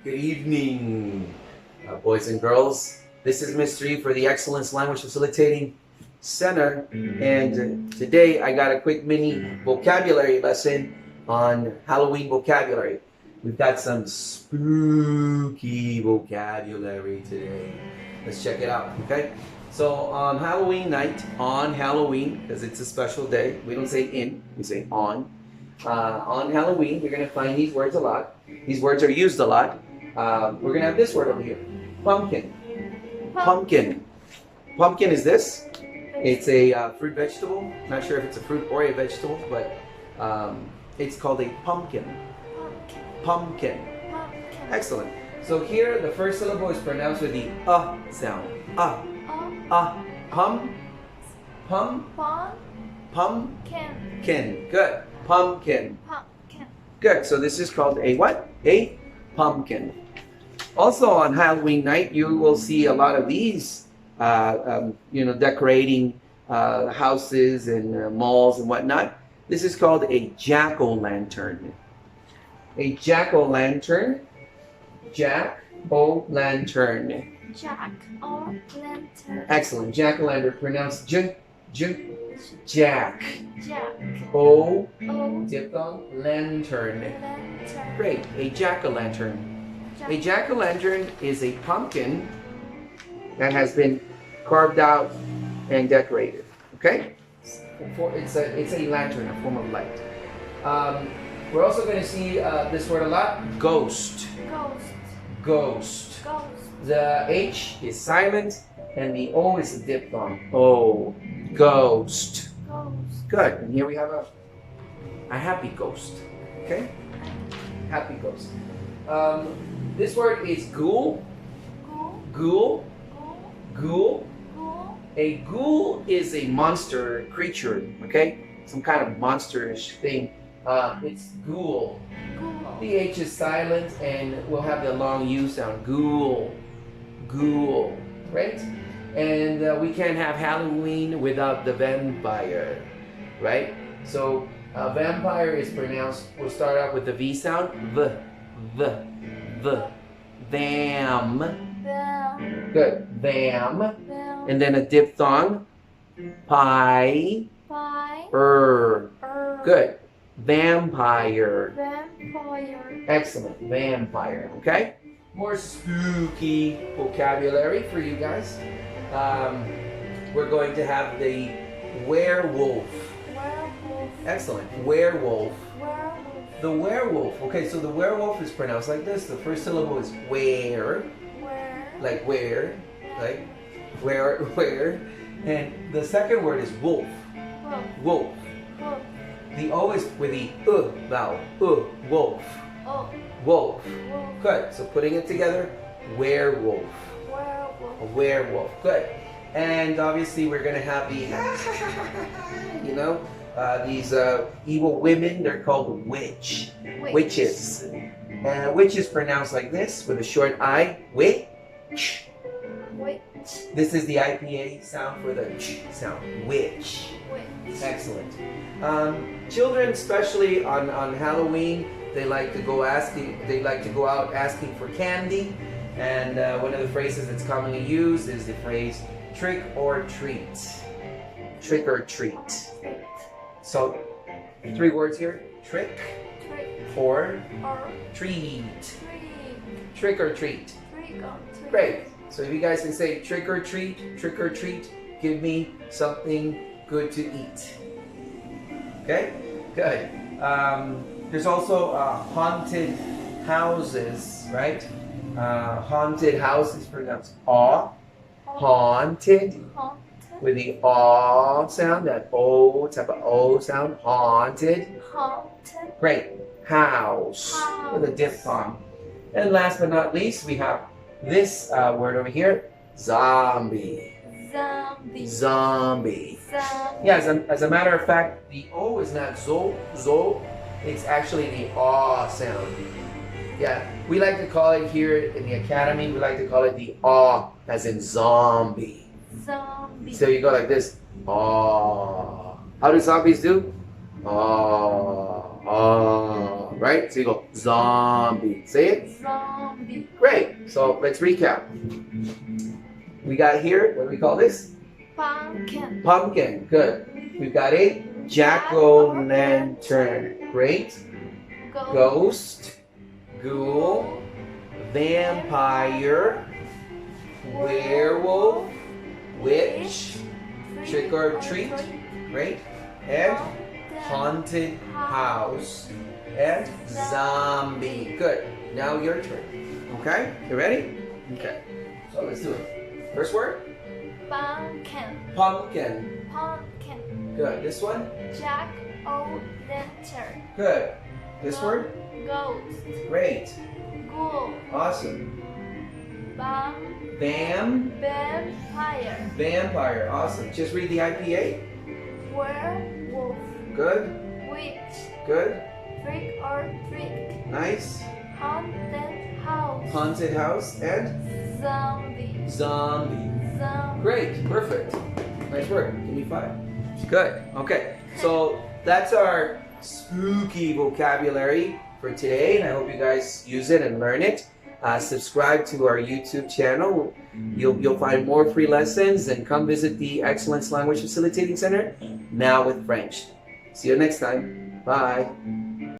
Good evening, boys and girls. This is Mystery for the Excellence Language Facilitating Center, and today I got a quick mini vocabulary lesson on Halloween vocabulary. We've got some spooky vocabulary today. Let's check it out, okay? So on Halloween night, on Halloween, because it's a special day, we don't say in, we say on. On Halloween, you're going to find these words a lot. These words are used a lot. We're going to have this word over here. Pumpkin. Pumpkin. Pumpkin is this. It's a fruit vegetable. Not sure if it's a fruit or a vegetable, but it's called a pumpkin. Pumpkin. Excellent. So here, the first syllable is pronounced with the sound. Pumpkin. Good. Pumpkin. Good. So this is called a what? A pumpkin. Also on Halloween night, you will see a lot of these, decorating houses and malls and whatnot. This is called a jack-o'-lantern. A jack-o'-lantern. Jack-o'-lantern. Jack-o'-lantern. Excellent. Jack-o'-lantern. Pronounced Jack. Jack. O. O. Diphthong. Lantern. Lantern. Great. A jack-o'-lantern. A jack-o'-lantern is a pumpkin that has been carved out and decorated. Okay? It's a lantern, a form of light. We're also going to see this word a lot. Ghost. Ghost. The H is silent and the O is a diphthong. O. Ghost. Good. And here we have a happy ghost. Okay? Happy ghost. This word is ghoul. Ghoul. A ghoul is a monster creature, okay? Some kind of monsterish thing. It's ghoul. The H is silent and we'll have the long U sound. Ghoul. Right? And we can't have Halloween without the vampire, right? So vampire is pronounced, we'll start out with the V sound. The. Vam. Good. Vam. And then a diphthong. Pie. Good. Vampire. Excellent. Vampire. Okay? More spooky vocabulary for you guys. We're going to have the werewolf. Excellent. Werewolf. The werewolf. Okay, so the werewolf is pronounced like this. The first syllable is where. Like where. Like where. And the second word is wolf. Wolf. The O is with the vowel. Wolf. Wolf. Good. So putting it together, werewolf. A werewolf. Good. And obviously we're going to have the, these evil women. They're called witches. And witch is pronounced like this with a short I. Witch. This is the IPA sound for the ch sound. Witch. Excellent. Children, especially on Halloween, they like to go out asking for candy. And one of the phrases that's commonly used is the phrase trick or treat. Trick or treat. So 3 words here. Trick or treat. Trick or treat. Great. So if you guys can say trick or treat, give me something good to eat. Okay? Good. There's also haunted houses, right? Haunted houses pronounced awe. Haunted. With the aw sound, that O type of O sound. Haunted. Great. House. With a diphthong. And last but not least, we have this word over here. Zombie. Yeah, as a matter of fact, the O is not zo. It's actually the aw sound. Yeah, we like to call it here in the academy, we like to call it the aw, as in zombie. So you go like this. Aw. How do zombies do? Aw. Right? So you go Zombie. Say it. Zombie. Great. So let's recap. We got here, what do we call this? Pumpkin. Pumpkin. Good. We've got a jack-o'-lantern. Great. Ghost. Ghoul. Vampire. Werewolf. Witch. Trick or treat. Great. And haunted house. And zombie. Good. Now your turn. Okay? You ready? Okay. So let's do it. First word? Pumpkin. Pumpkin. Pumpkin. Good. This one? Jack-o'-lantern. Good. This word? Ghost. Great. Ghoul. Awesome. Vampire. Vampire. Awesome. Just read the IPA. Werewolf. Good. Witch. Good. Trick or treat. Nice. Haunted house. Haunted house and Zombie. zombie. Zombie. Great. Perfect. Nice work. Give me 5. Good. Okay. So that's our spooky vocabulary for today, and I hope you guys use it and learn it. Subscribe to our YouTube channel. You'll find more free lessons, and come visit the Excellence Language Facilitating Center now with French. See you next time. Bye.